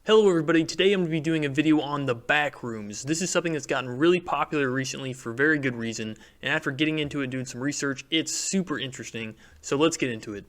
Hello everybody, today I'm going to be doing a video on the Backrooms. This is something that's gotten really popular recently for very good reason, and after getting into it, doing some research, it's super interesting, so let's get into it.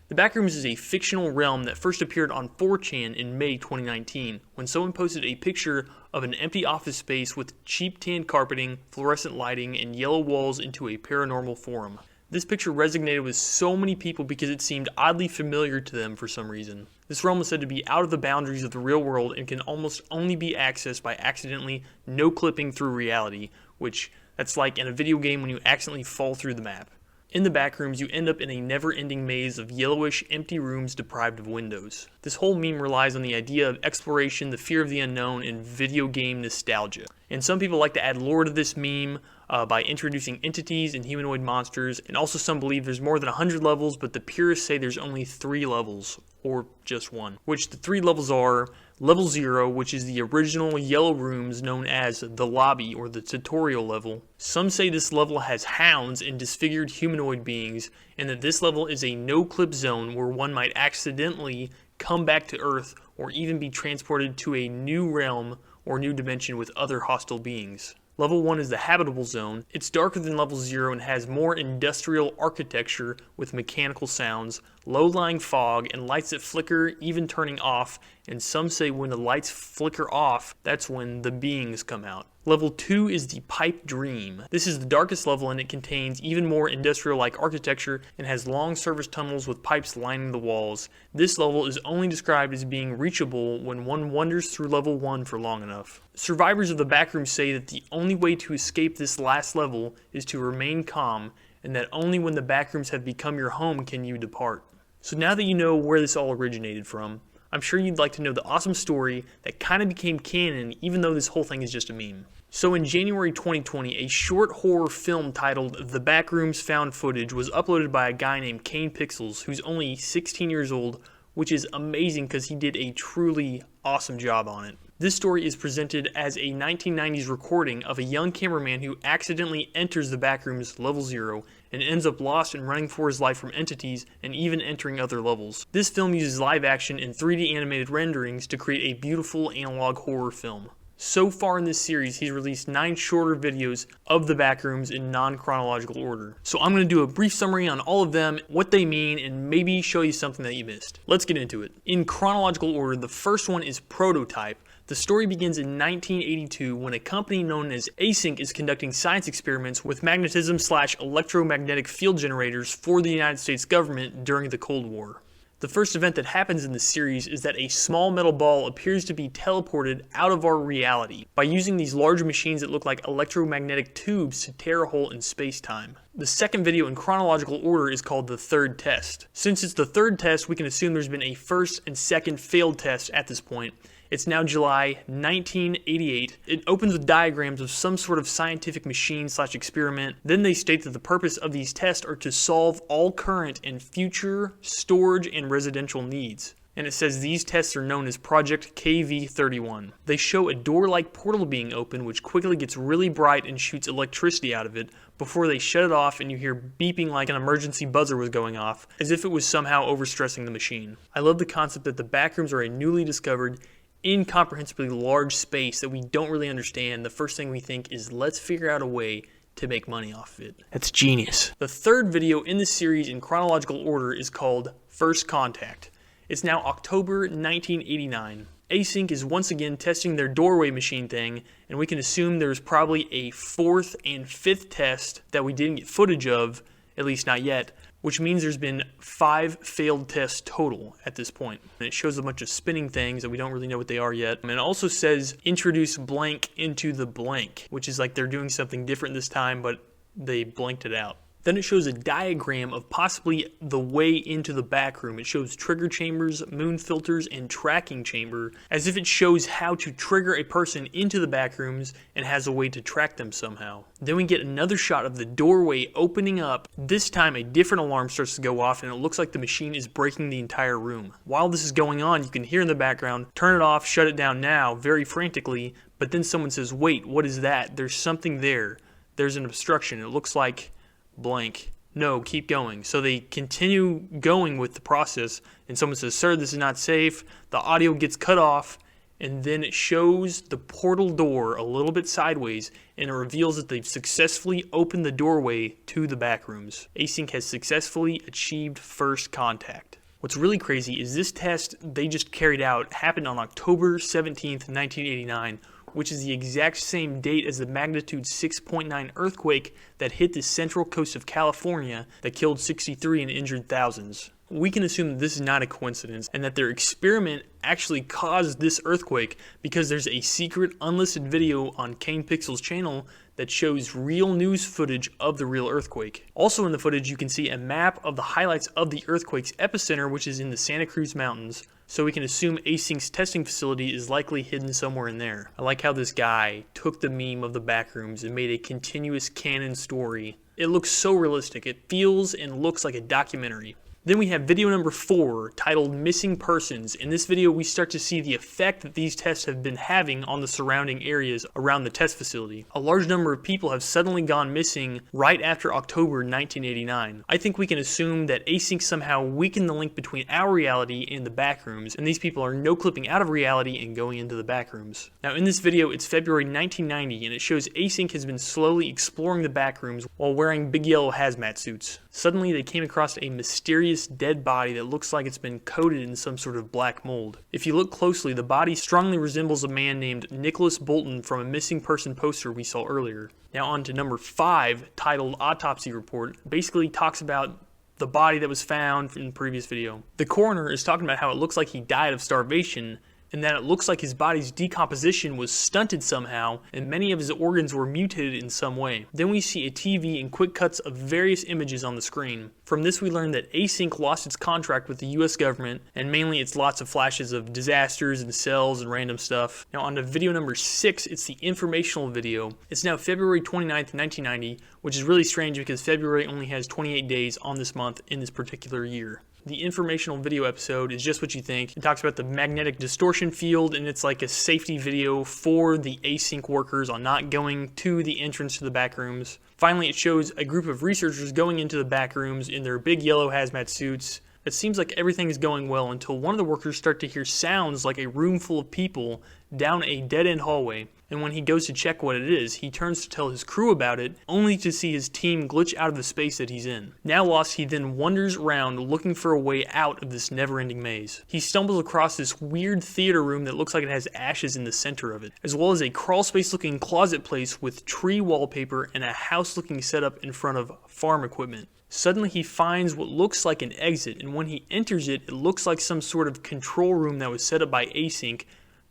The Backrooms is a fictional realm that first appeared on 4chan in May 2019, when someone posted a picture of an empty office space with cheap tan carpeting, fluorescent lighting, and yellow walls into a paranormal forum. This picture resonated with so many people because it seemed oddly familiar to them for some reason. This realm is said to be out of the boundaries of the real world and can almost only be accessed by accidentally no-clipping through reality, which that's like in a video game when you accidentally fall through the map. In the Backrooms, you end up in a never-ending maze of yellowish, empty rooms deprived of windows. This whole meme relies on the idea of exploration, the fear of the unknown, and video game nostalgia. And some people like to add lore to this meme by introducing entities and humanoid monsters, and also some believe there's more than 100 levels, but the purists say there's only 3 levels, or just 1. Which the 3 levels are: Level 0, which is the original yellow rooms known as the lobby or the tutorial level. Some say this level has hounds and disfigured humanoid beings, and that this level is a no-clip zone where one might accidentally come back to Earth or even be transported to a new realm or new dimension with other hostile beings. Level 1 is the Habitable Zone. It's darker than Level 0 and has more industrial architecture with mechanical sounds, low-lying fog, and lights that flicker, even turning off, and some say when the lights flicker off, that's when the beings come out. Level 2 is the Pipe Dream. This is the darkest level and it contains even more industrial-like architecture and has long service tunnels with pipes lining the walls. This level is only described as being reachable when one wanders through Level 1 for long enough. Survivors of the Backrooms say that the only way to escape this last level is to remain calm, and that only when the Backrooms have become your home can you depart. So now that you know where this all originated from, I'm sure you'd like to know the awesome story that kind of became canon even though this whole thing is just a meme. So in January 2020, a short horror film titled The Backrooms Found Footage was uploaded by a guy named Kane who's only 16 years old, which is amazing because he did a truly awesome job on it. This story is presented as a 1990s recording of a young cameraman who accidentally enters the Backrooms Level 0 and ends up lost and running for his life from entities and even entering other levels. This film uses live action and 3D animated renderings to create a beautiful analog horror film. So far in this series, he's released 9 shorter videos of the Backrooms in non-chronological order. So I'm going to do a brief summary on all of them, what they mean, and maybe show you something that you missed. Let's get into it. In chronological order, the first one is Prototype. The story begins in 1982 when a company known as Async is conducting science experiments with magnetism/electromagnetic field generators for the United States government during the Cold War. The first event that happens in this series is that a small metal ball appears to be teleported out of our reality by using these large machines that look like electromagnetic tubes to tear a hole in space-time. The second video in chronological order is called The Third Test. Since it's the third test, we can assume there's been a first and second failed test at this point. It's now July 1988. It opens with diagrams of some sort of scientific machine/experiment. Then they state that the purpose of these tests are to solve all current and future storage and residential needs. And it says these tests are known as Project KV-31. They show a door-like portal being opened which quickly gets really bright and shoots electricity out of it before they shut it off and you hear beeping like an emergency buzzer was going off, as if it was somehow overstressing the machine. I love the concept that the Backrooms are a newly discovered, incomprehensibly large space that we don't really understand. The first thing we think is let's figure out a way to make money off of it. That's genius. The third video in the series in chronological order is called First Contact. It's now October 1989. Async is once again testing their doorway machine thing, and we can assume there's probably a 4th and 5th test that we didn't get footage of, at least not yet, which means there's been 5 failed tests total at this point. And it shows a bunch of spinning things that we don't really know what they are yet. And it also says introduce blank into the blank, which is like they're doing something different this time, but they blanked it out. Then it shows a diagram of possibly the way into the backroom. It shows trigger chambers, moon filters, and tracking chamber, as if it shows how to trigger a person into the backrooms and has a way to track them somehow. Then we get another shot of the doorway opening up. This time a different alarm starts to go off and it looks like the machine is breaking the entire room. While this is going on, you can hear in the background, turn it off, shut it down now, very frantically, but then someone says, wait, what is that? There's something there. There's an obstruction. It looks like blank. No, keep going. So they continue going with the process, and someone says, sir, this is not safe. The audio gets cut off, and then it shows the portal door a little bit sideways, and it reveals that they've successfully opened the doorway to the backrooms. Async has successfully achieved first contact. What's really crazy is this test they just carried out happened on October 17th, 1989, which is the exact same date as the magnitude 6.9 earthquake that hit the central coast of California that killed 63 and injured thousands. We can assume that this is not a coincidence and that their experiment actually caused this earthquake because there's a secret unlisted video on Kane Pixel's channel that shows real news footage of the real earthquake. Also in the footage you can see a map of the highlights of the earthquake's epicenter, which is in the Santa Cruz Mountains, so we can assume Async's testing facility is likely hidden somewhere in there. I like how this guy took the meme of the backrooms and made a continuous Canon story. It looks so realistic. It feels and looks like a documentary. Then we have video number 4, titled Missing Persons. In this video, we start to see the effect that these tests have been having on the surrounding areas around the test facility. A large number of people have suddenly gone missing right after October 1989. I think we can assume that Async somehow weakened the link between our reality and the backrooms, and these people are no-clipping out of reality and going into the backrooms. Now in this video, it's February 1990, and it shows Async has been slowly exploring the backrooms while wearing big yellow hazmat suits. Suddenly, they came across a mysterious dead body that looks like it's been coated in some sort of black mold. If you look closely, the body strongly resembles a man named Nicholas Bolton from a missing person poster we saw earlier. Now on to number 5, titled Autopsy Report. Basically talks about the body that was found in the previous video. The coroner is talking about how it looks like he died of starvation, and that it looks like his body's decomposition was stunted somehow, and many of his organs were mutated in some way. Then we see a TV and quick cuts of various images on the screen. From this we learn that Async lost its contract with the US government, and mainly it's lots of flashes of disasters and cells and random stuff. Now on to video number 6, it's the informational video. It's now February 29th, 1990, which is really strange because February only has 28 days on this month in this particular year. The informational video episode is just what you think. It talks about the magnetic distortion field, and it's like a safety video for the Async workers on not going to the entrance to the backrooms. Finally, it shows a group of researchers going into the backrooms in their big yellow hazmat suits. It seems like everything is going well until one of the workers start to hear sounds like a room full of people down a dead-end hallway. And when he goes to check what it is, he turns to tell his crew about it, only to see his team glitch out of the space that he's in. Now lost, he then wanders around looking for a way out of this never-ending maze. He stumbles across this weird theater room that looks like it has ashes in the center of it, as well as a crawlspace-looking closet place with tree wallpaper and a house-looking setup in front of farm equipment. Suddenly he finds what looks like an exit, and when he enters it, it looks like some sort of control room that was set up by Async,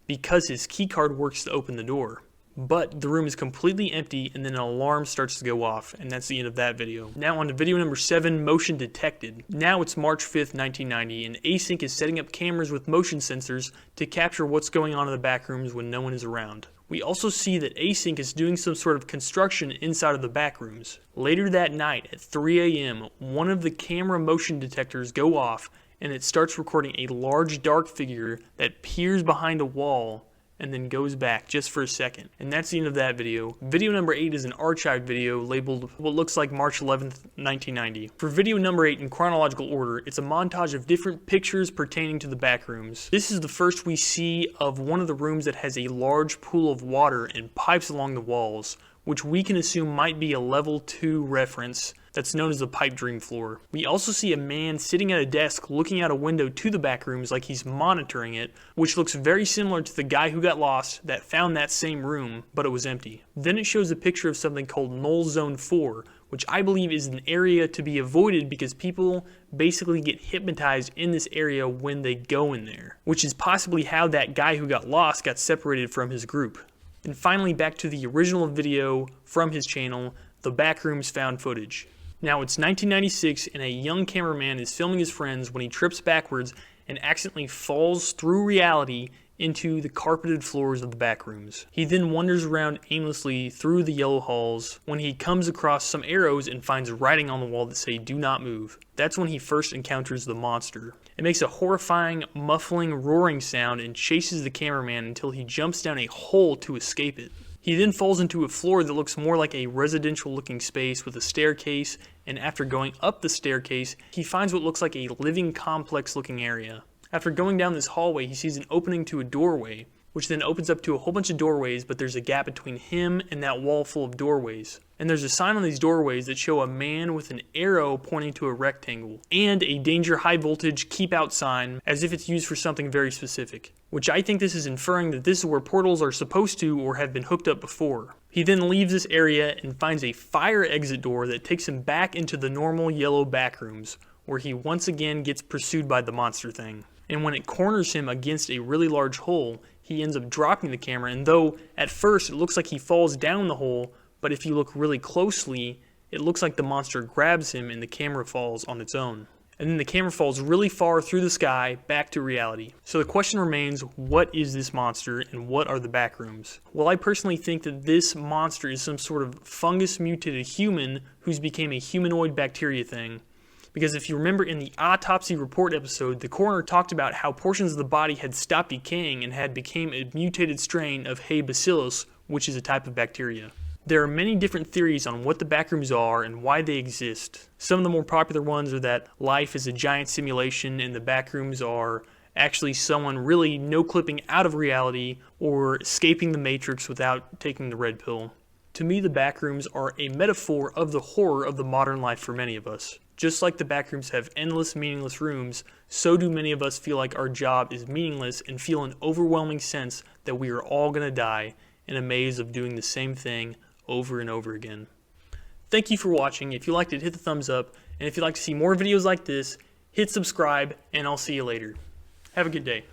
because his keycard works to open the door. But the room is completely empty, and then an alarm starts to go off, and that's the end of that video. Now on to video number 7, motion detected. Now it's March 5th, 1990, and Async is setting up cameras with motion sensors to capture what's going on in the backrooms when no one is around. We also see that Async is doing some sort of construction inside of the backrooms. Later that night at 3 a.m., one of the camera motion detectors go off, and it starts recording a large dark figure that peers behind a wall and then goes back just for a second. And that's the end of that video. Video number 8 is an archived video labeled what looks like March 11th, 1990. For video number 8 in chronological order, it's a montage of different pictures pertaining to the backrooms. This is the first we see of one of the rooms that has a large pool of water and pipes along the walls, which we can assume might be a level 2 reference that's known as the pipe dream floor. We also see a man sitting at a desk looking out a window to the backrooms like he's monitoring it, which looks very similar to the guy who got lost that found that same room, but it was empty. Then it shows a picture of something called Null Zone 4, which I believe is an area to be avoided because people basically get hypnotized in this area when they go in there, which is possibly how that guy who got lost got separated from his group. And finally, back to the original video from his channel, the Backrooms found footage. Now it's 1996 and a young cameraman is filming his friends when he trips backwards and accidentally falls through reality into the carpeted floors of the backrooms. He then wanders around aimlessly through the yellow halls when he comes across some arrows and finds writing on the wall that say "Do not move." That's when he first encounters the monster. It makes a horrifying, muffling, roaring sound and chases the cameraman until he jumps down a hole to escape it. He then falls into a floor that looks more like a residential looking space with a staircase, and after going up the staircase, he finds what looks like a living complex looking area. After going down this hallway, he sees an opening to a doorway, which then opens up to a whole bunch of doorways, but there's a gap between him and that wall full of doorways. And there's a sign on these doorways that show a man with an arrow pointing to a rectangle, and a danger high voltage keep out sign as if it's used for something very specific, which I think this is inferring that this is where portals are supposed to or have been hooked up before. He then leaves this area and finds a fire exit door that takes him back into the normal yellow backrooms, where he once again gets pursued by the monster thing. And when it corners him against a really large hole, he ends up dropping the camera, and though at first it looks like he falls down the hole, but if you look really closely, it looks like the monster grabs him and the camera falls on its own. And then the camera falls really far through the sky back to reality. So the question remains, what is this monster and what are the backrooms? Well, I personally think that this monster is some sort of fungus mutated human who's became a humanoid bacteria thing. Because if you remember in the Autopsy Report episode, the coroner talked about how portions of the body had stopped decaying and had become a mutated strain of Habitable, which is a type of bacteria. There are many different theories on what the backrooms are and why they exist. Some of the more popular ones are that life is a giant simulation and the backrooms are actually someone really no-clipping out of reality or escaping the Matrix without taking the red pill. To me, the backrooms are a metaphor of the horror of the modern life for many of us. Just like the backrooms have endless, meaningless rooms, so do many of us feel like our job is meaningless and feel an overwhelming sense that we are all going to die in a maze of doing the same thing over and over again. Thank you for watching. If you liked it, hit the thumbs up. And if you'd like to see more videos like this, hit subscribe, and I'll see you later. Have a good day.